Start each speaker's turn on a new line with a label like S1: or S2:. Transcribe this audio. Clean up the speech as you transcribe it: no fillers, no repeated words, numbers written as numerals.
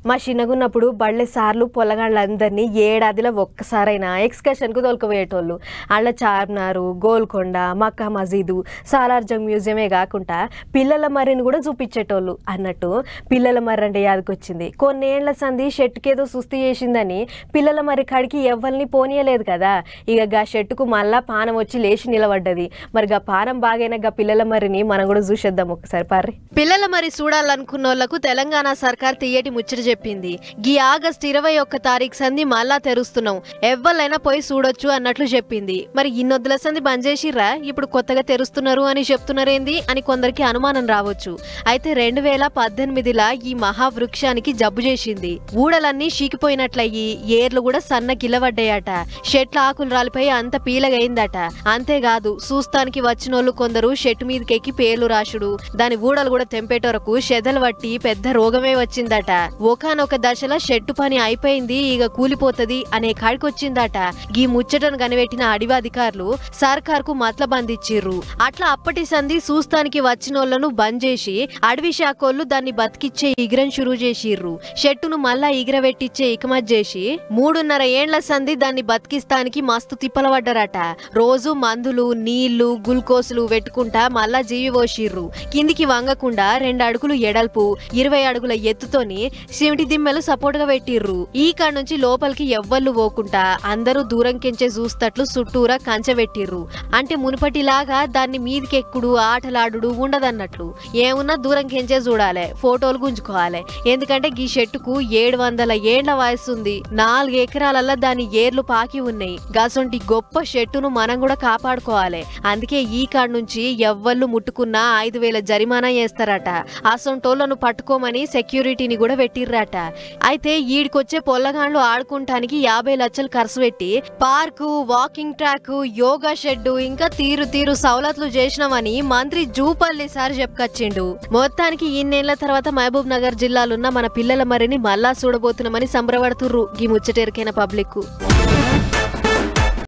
S1: మా చిన్నగున్నప్పుడు బళ్ళే సార్లు పొలగాళ్ళందరినీ ఏడాదిలో ఒక్కసారైనా ఎక్స్కర్షన్కు తోలుకుపోయేటోళ్ళు. అలా చార్మినారు, గోల్కొండ, మక్కా మసీదు, సాలార్జంగ్ మ్యూజియమే కాకుండా పిల్లల మర్రిని కూడా చూపించేటోళ్ళు. అన్నట్టు పిల్లల మర్రి అంటే యాదకొచ్చింది. కొన్నేళ్ల సంది షెట్టుకేదో సుస్థి చేసిందని పిల్లల మర్రి కాడికి ఎవ్వరిని పోనీయలేదు కదా. ఇక గా షెట్టుకు మళ్ళా పానం వచ్చి లేచి నిలబడ్డది. మరి గా పానం బాగైనా గా పిల్లల మర్రిని మనం కూడా చూసేద్దాం ఒకసారి పర్రి. పిల్లల మర్రి చూడాలనుకున్న వాళ్ళకు తెలంగాణ సర్కార్ తీయటి ముచ్చట చెప్పింది. గీ ఆగస్టు 21 తారీఖు సంది మళ్ళా తెరుస్తున్నాం, ఎవ్వరైనా పోయి చూడొచ్చు అన్నట్లు చెప్పింది. మరి ఇన్నొద్దుల సంది బంద్ చేసిర్రా, ఇప్పుడు కొత్తగా తెరుస్తున్నారు అని చెప్తున్నారేంది అని కొందరికి అనుమానం రావచ్చు. అయితే 2018లా ఈ మహావృక్షానికి జబ్బు చేసింది. ఊడలన్నీ షీకిపోయినట్లయి ఏర్లు కూడా సన్న గిల్లబడ్డాయట. చెట్ల ఆకులు రాలిపోయి అంత పీలగైందట. అంతేకాదు చూస్తానికి వచ్చినోళ్ళు కొందరు చెట్టు మీదకెక్కి పేర్లు రాసుడు, దాని ఊడలు కూడా తెంపేటోరకు చెదలు పట్టి పెద్ద రోగమే వచ్చిందట. ఒకనొక దశలో షెట్టు పని అయిపోయింది, ఇక కూలిపోతది అనే కాడికొచ్చిందట. ఈ ముచ్చటను కనిపెట్టిన అడవి అధికారులు సర్కార్కు మతలబందిచ్చిర్రు. అట్లా అప్పటి సంధి చూస్తానికి వచ్చినోళ్లను బంద్ చేసి అడవి శాఖోళ్లు దాన్ని బతికిచ్చే ఇగ్రం షురూ చేసిర్రు. షెట్టును మళ్ళా ఇగ్రబెట్టిచ్చే ఇకమత్ చేసి 3.5 ఏండ్ల సంధి దాన్ని బతికిస్తానికి మస్తు తిప్పలబడ్డరట. రోజు మందులు, నీళ్లు, గ్లూకోసులు పెట్టుకుంటా మళ్ళా జీవి పోసిర్రు. కిందికి వంగకుండా 2 అడుగులు ఎడల్పు 20 అడుగుల ఎత్తుతోని సిమిటి దిమ్మెలు సపోర్ట్ గా పెట్టిర్రు. ఈ కాడ నుంచి లోపలికి ఎవ్వళ్ళు పోకుండా అందరూ దూరం కెంచే చూస్తట్లు చుట్టూరా కంచె పెట్టిర్రు. అంటే మునుపటిలాగా దాన్ని మీదికెక్కుడు ఆటలాడు ఉండదన్నట్లు. ఏమున్నా దూరం కెంచే చూడాలి, ఫోటోలు గుంజుకోవాలి. ఎందుకంటే ఈ చెట్టుకు 700 ఏండ్ల వయసు ఉంది. 4 ఎకరాలల్లా దాని ఏర్లు పాకి ఉన్నాయి. గసొంటి గొప్ప చెట్టును మనం కూడా కాపాడుకోవాలి. అందుకే ఈ కాడ నుంచి ఎవ్వళ్ళు ముట్టుకున్నా 5,000 జరిమానా చేస్తారట. అసొంటోళ్లను పట్టుకోమని సెక్యూరిటీని కూడా పెట్టిర్రట. అయితే ఈడికొచ్చే పొల్లగాండ్లు ఆడుకుంటానికి 50 లక్షలు ఖర్చు పెట్టి park, walking track, yoga shed ఇంకా తీరు సౌలతులు చేసినామని మంత్రి జూపల్లి సార్ చెప్పుకొచ్చిండు. మొత్తానికి ఇన్నేళ్ల తర్వాత మహబూబ్ నగర్ జిల్లాలున్న మన పిల్లల మర్రిని మళ్ళా చూడబోతున్నామని సంబరపడుతుర్రు ఈ ముచ్చటెరికైన పబ్లిక్.